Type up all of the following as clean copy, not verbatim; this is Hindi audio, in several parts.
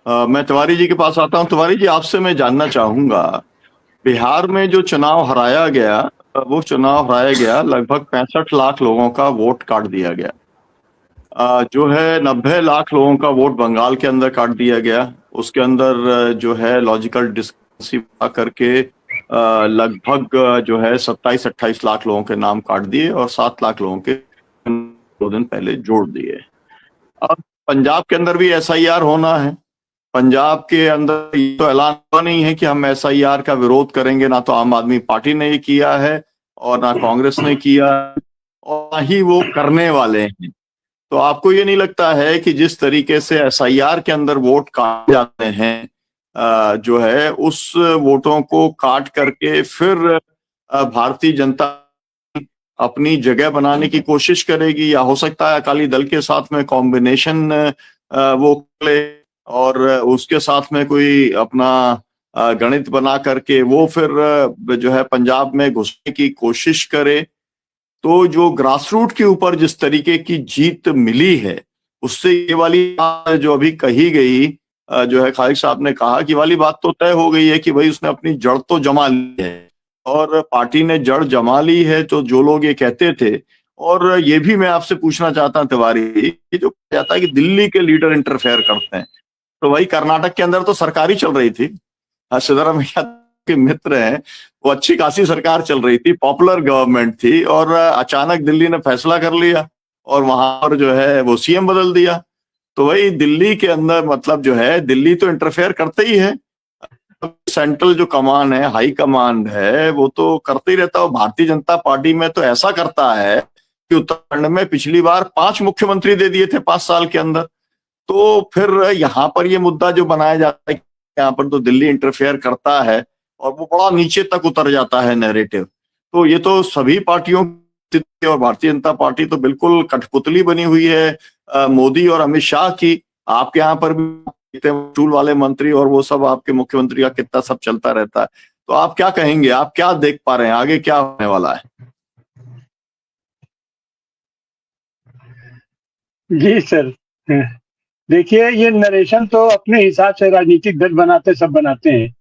मैं तिवारी जी के पास आता हूँ। तिवारी जी, आपसे मैं जानना चाहूंगा, बिहार में जो चुनाव हराया गया, वो चुनाव हराया गया, लगभग 65 लाख लोगों का वोट काट दिया गया। जो है 90 लाख लोगों का वोट बंगाल के अंदर काट दिया गया। उसके अंदर जो है लॉजिकल डिस्क्रिपेंसी करके लगभग जो है 27-28 लाख लोगों के नाम काट दिए और 7 लाख लोगों के 2 दिन पहले जोड़ दिए। अब पंजाब के अंदर भी एसआईआर होना है। पंजाब के अंदर ये तो ऐलान हुआ नहीं है कि हम एसआईआर का विरोध करेंगे, ना तो आम आदमी पार्टी ने ये किया है और ना कांग्रेस ने किया और ना ही वो करने वाले हैं। तो आपको ये नहीं लगता है कि जिस तरीके से एसआईआर के अंदर वोट काटे जाते हैं, जो है उस वोटों को काट करके फिर भारतीय जनता अपनी जगह बनाने की कोशिश करेगी, या हो सकता है अकाली दल के साथ में कॉम्बिनेशन वो ले और उसके साथ में कोई अपना गणित बना करके वो फिर जो है पंजाब में घुसने की कोशिश करे। तो जो ग्रास रूट के ऊपर जिस तरीके की जीत मिली है, उससे ये वाली बात जो अभी कही गई, जो है खालिद साहब ने कहा कि वाली बात तो तय हो गई है कि भाई उसने अपनी जड़ तो जमा ली है और पार्टी ने जड़ जमा ली है। तो जो लोग ये कहते थे, और ये भी मैं आपसे पूछना चाहता हूं तिवारी, ये जो कहा जाता है कि दिल्ली के लीडर इंटरफेयर करते हैं, तो वही कर्नाटक के अंदर तो सरकार ही चल रही थी। सिद्धरामैया के मित्र हैं, वो अच्छी खासी सरकार चल रही थी, पॉपुलर गवर्नमेंट थी, और अचानक दिल्ली ने फैसला कर लिया और वहां पर जो है वो सीएम बदल दिया। तो वही दिल्ली के अंदर मतलब जो है दिल्ली तो इंटरफेयर करते ही है। सेंट्रल जो कमान है, हाई कमांड है, वो तो करते ही रहता है। भारतीय जनता पार्टी में तो ऐसा करता है कि उत्तराखंड में पिछली बार 5 मुख्यमंत्री दे दिए थे 5 साल के अंदर। तो फिर यहाँ पर ये मुद्दा जो बनाया जाता है कि यहाँ पर तो दिल्ली इंटरफेयर करता है, और वो बड़ा नीचे तक उतर जाता है नैरेटिव। तो ये तो सभी पार्टियों की, और भारतीय जनता पार्टी तो बिल्कुल कठपुतली बनी हुई है मोदी और अमित शाह की। आपके यहाँ पर भी टूल वाले मंत्री और वो सब आपके मुख्यमंत्री का कितना सब चलता रहता है। तो आप क्या कहेंगे, आप क्या देख पा रहे हैं, आगे क्या होने वाला है? जी सर। देखिए, ये नरेशन तो अपने हिसाब से राजनीतिक दल बनाते सब बनाते हैं,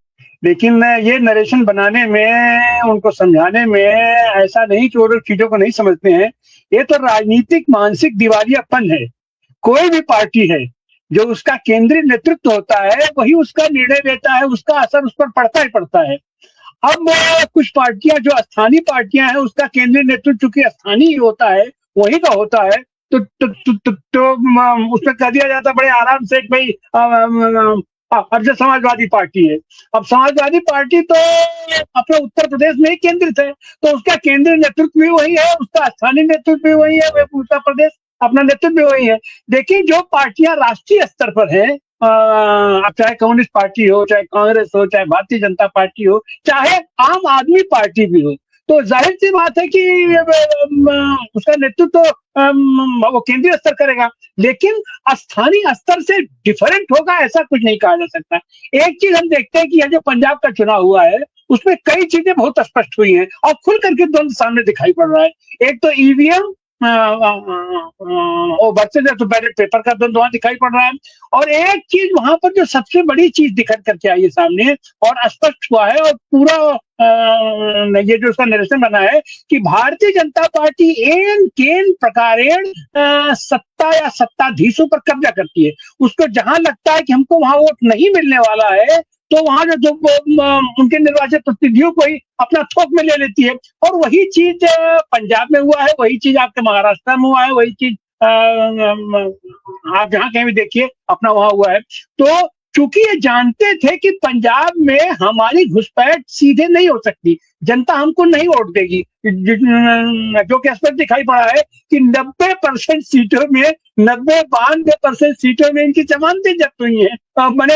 लेकिन ये नरेशन बनाने में, उनको समझाने में ऐसा नहीं कि वो लोग चीजों को नहीं समझते हैं। ये तो राजनीतिक मानसिक दिवालियापन है। कोई भी पार्टी है, जो उसका केंद्रीय नेतृत्व होता है वही उसका निर्णय लेता है, उसका असर उस पर पड़ता ही पड़ता है। अब कुछ पार्टियां जो स्थानीय पार्टियां हैं, उसका केंद्रीय नेतृत्व चूंकि स्थानीय होता है, वही का होता है, तो उसमें कह दिया जाता है बड़े आराम से कि भाई अब जो समाजवादी पार्टी है, अब समाजवादी पार्टी तो अपने उत्तर प्रदेश में ही केंद्रित है, तो उसका केंद्रीय नेतृत्व भी वही है, उसका स्थानीय नेतृत्व भी वही है, उत्तर प्रदेश अपना नेतृत्व भी वही है। लेकिन जो पार्टियां राष्ट्रीय स्तर पर है, अब चाहे कम्युनिस्ट पार्टी हो, चाहे कांग्रेस हो, चाहे भारतीय जनता पार्टी हो, चाहे आम आदमी पार्टी भी हो, तो जाहिर सी बात है कि उसका नेतृत्व वो केंद्रीय स्तर करेगा। लेकिन स्थानीय स्तर से डिफरेंट होगा ऐसा कुछ नहीं कहा जा सकता। एक चीज हम देखते हैं कि यह जो पंजाब का चुनाव हुआ है, उसमें कई चीजें बहुत स्पष्ट हुई हैं और खुल करके द्वंद्व सामने दिखाई पड़ रहा है। एक तो ईवीएम वो बच्चे तो बैलेट पेपर का द्वंद्व वहां दिखाई पड़ रहा है, और एक चीज वहां पर जो सबसे बड़ी चीज दिखत करके आई है सामने और स्पष्ट हुआ है, और पूरा ये जो उसका निरसन बना है कि भारतीय जनता पार्टी एन केन प्रकारेण सत्ता या सत्ताधीशों पर कब्जा करती है। उसको जहां लगता है कि हमको वहां वोट नहीं मिलने वाला है, तो वहां जो उनके निर्वाचित प्रतिनिधियों को ही अपना थोक में ले लेती है। और वही चीज पंजाब में हुआ है, वही चीज आपके महाराष्ट्र में हुआ है, वही चीज आप जहां कहीं भी देखिए अपना वहां हुआ है। तो चूंकि ये जानते थे कि पंजाब में हमारी घुसपैठ सीधे नहीं हो सकती, जनता हमको नहीं वोट देगी, जो कि स्पष्ट दिखाई पड़ा है कि 90% सीटों में, 92% सीटों में इनकी जमानतें जब्त हुई है, मैंने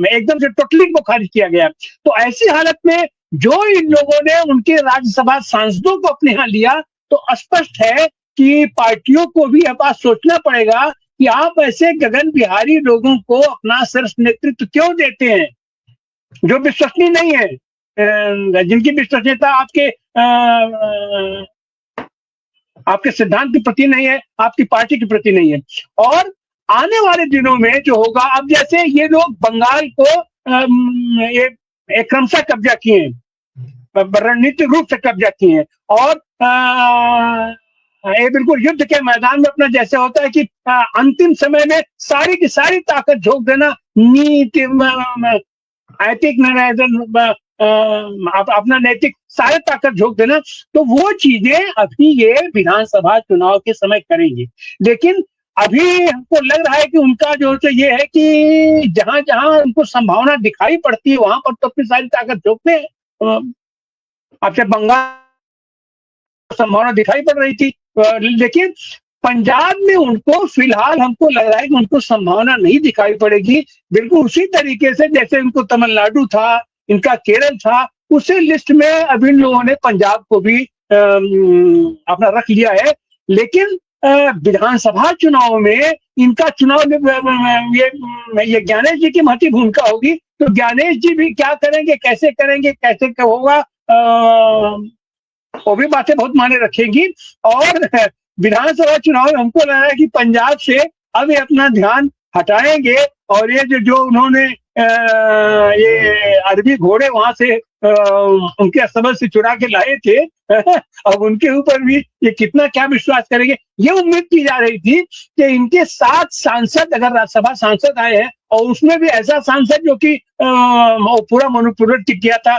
एकदम से टोटली को खारिज किया गया। तो ऐसी हालत में जो इन लोगों ने उनके राज्यसभा सांसदों को अपने यहाँ लिया, तो स्पष्ट है कि पार्टियों को भी यह बात सोचना पड़ेगा कि आप ऐसे गगन बिहारी लोगों को अपना शीर्ष नेतृत्व क्यों देते हैं, जो विश्वसनीय नहीं है, जिनकी विश्वसनीयता आपके सिद्धांत के प्रति नहीं है, आपकी पार्टी के प्रति नहीं है। और आने वाले दिनों में जो होगा, अब जैसे ये लोग बंगाल को ये क्रमशः कब्जा किए हैं, रणनीतिक रूप से कब्जा किए हैं, और ये बिल्कुल युद्ध के मैदान में अपना जैसे होता है कि अंतिम समय में सारी की सारी ताकत झोंक देना, नीति नैतिक अपना नैतिक सारे ताकत झोंक देना, तो वो चीजें अभी ये विधानसभा चुनाव के समय करेंगे। लेकिन अभी हमको लग रहा है कि उनका जो ये है कि जहां जहां उनको संभावना दिखाई पड़ती है वहां पर तो अपनी सारी ताकत झोंकते हैं। आपसे बंगाल संभावना दिखाई पड़ रही थी, लेकिन पंजाब में उनको फिलहाल हमको लग रहा है कि उनको संभावना नहीं दिखाई पड़ेगी। बिल्कुल उसी तरीके से जैसे उनको तमिलनाडु था, इनका केरल था, उसी लिस्ट में अभी इन लोगों ने पंजाब को भी अपना रख लिया है। लेकिन विधानसभा चुनाव में इनका चुनाव ये ज्ञानेश जी की महती भूमिका होगी, तो ज्ञानेश जी भी क्या करेंगे, कैसे करेंगे, कैसे क्या होगा, वो भी बातें बहुत मायने रखेंगी। और विधानसभा चुनाव में हमको लग रहा है कि पंजाब से अब ये अपना ध्यान हटाएंगे, और ये जो उन्होंने ये अरबी घोड़े वहां से उनके असमत से चुरा के लाए थे अब उनके ऊपर भी ये कितना क्या विश्वास करेंगे। ये उम्मीद की जा रही थी कि इनके 7 सांसद अगर राज्यसभा सांसद आए हैं, और उसमें भी ऐसा सांसद जो कि पूरा मनोपूर्वक टिक गया था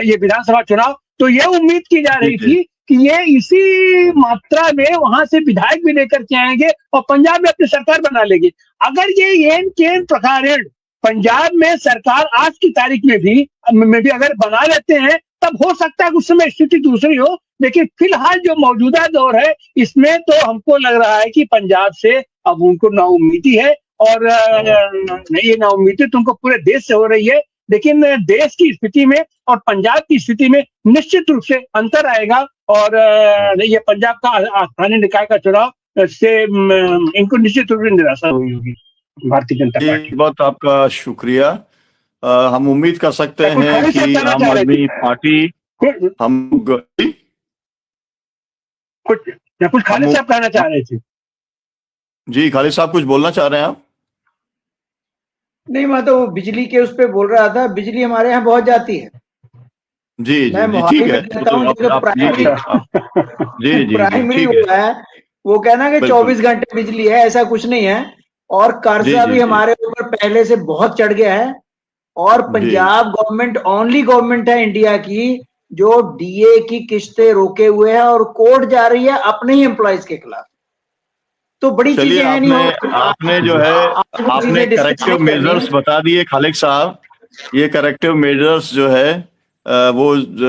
ये विधानसभा चुनाव, तो ये उम्मीद की जा रही थी कि ये इसी मात्रा में वहां से विधायक भी लेकर के आएंगे और पंजाब में अपनी सरकार बना लेंगे। अगर ये एन केन प्रकारेण पंजाब में सरकार आज की तारीख में भी अगर बना लेते हैं, तब हो सकता है उस समय स्थिति दूसरी हो। लेकिन फिलहाल जो मौजूदा दौर है, इसमें तो हमको लग रहा है कि पंजाब से अब उनको नाउम्मीदी है, और ये नाउम्मीदी तो उनको पूरे देश से हो रही है। लेकिन देश की स्थिति में और पंजाब की स्थिति में निश्चित रूप से अंतर आएगा, और ये पंजाब का स्थानीय निकाय का चुनाव से इनको निश्चित रूप से निराशा हुई होगी भारतीय जनता पार्टी। बहुत आपका शुक्रिया। हम उम्मीद कर सकते हैं कि आम आदमी पार्टी कुछ खालिद साहब कहना चाह रहे थे। जी खालिद साहब कुछ बोलना चाह रहे हैं आप? नहीं, मैं तो बिजली के उस पे बोल रहा था। बिजली हमारे यहाँ बहुत जाती है। जी जी जी ठीक है। प्राइमरी हुआ है, वो कहना कि 24 घंटे बिजली है, ऐसा कुछ नहीं है। और कर्जा भी हमारे ऊपर पहले से बहुत चढ़ गया है, और पंजाब गवर्नमेंट ओनली गवर्नमेंट है इंडिया की जो डीए की किस्तें रोके हुए है और कोर्ट जा रही है अपने ही एम्प्लॉइज के खिलाफ। तो बड़ी चीजें हैं। आपने जो है आपने करेक्टिव मेजर्स बता दिए खालिद साहब। ये करेक्टिव मेजर्स जो है वो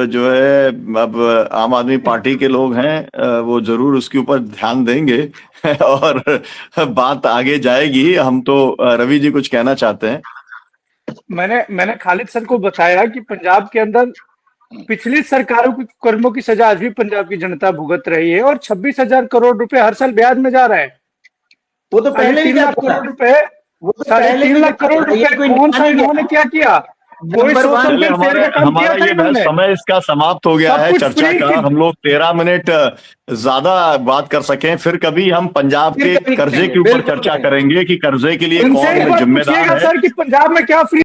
जो है अब आम आदमी पार्टी के लोग हैं वो जरूर उसके ऊपर ध्यान देंगे और बात आगे जाएगी। हम तो रवि जी कुछ कहना चाहते हैं। मैंने खालिद सर को बताया कि पंजाब के अंदर पिछली सरकारों के कर्मों की सजा आज भी पंजाब की जनता भुगत रही है, और 26,000 करोड़ रुपए हर साल ब्याज में जा रहे हैं। वो तो पहले 3 लाख करोड़ रुपए, 3.5 लाख करोड़ रुपए कौन सा इन्होंने क्या किया? हमारा ये समय इसका समाप्त हो गया है चर्चा का। हम लोग 13 मिनट ज्यादा बात कर सकें, फिर कभी हम पंजाब के कर्जे के ऊपर चर्चा करेंगे कि कर्जे के लिए कौन जिम्मेदार है। सर कि पंजाब में क्या फ्री